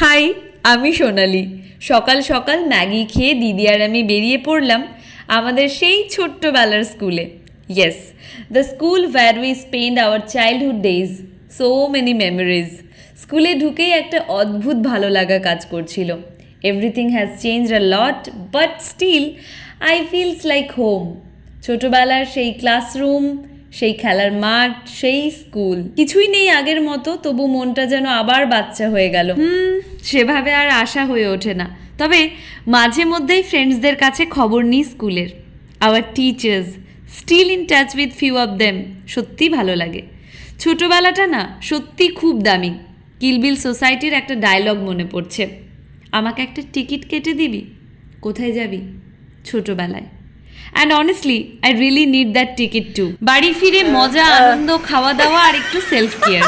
High, আমি সোনালি। সকাল সকাল ম্যাগি খেয়ে দিদি আর আমি বেরিয়ে পড়লাম আমাদের সেই ছোট্টবেলার স্কুলে। Yes, the school where we spend our childhood days, so many memories. স্কুলে ঢুকেই একটা অদ্ভুত ভালো লাগা কাজ করছিল। Everything has changed a lot, but still I feels like home. ছোটবেলার সেই ক্লাসরুম, সেই খেলার মাঠ, সেই স্কুল, কিছুই নেই আগের মতো, তবু মনটা যেন আবার বাচ্চা হয়ে গেল। সেভাবে আর আশা হয়ে ওঠে না, তবে মাঝে মধ্যেই ফ্রেন্ডসদের কাছে খবর নিই স্কুলের। Our teachers, still in touch with few of them. সত্যি ভালো লাগে। ছোটবেলাটা না সত্যি খুব দামি। কিলবিল সোসাইটির একটা ডায়লগ মনে পড়ছে, আমাকে একটা টিকিট কেটে দিবি? কোথায় যাবি? ছোটবেলায়। And honestly I really need that ticket too. বাড়ি ফিরে মজা, আনন্দ, খাওয়া দাওয়া আর একটু সেলফ কেয়ার।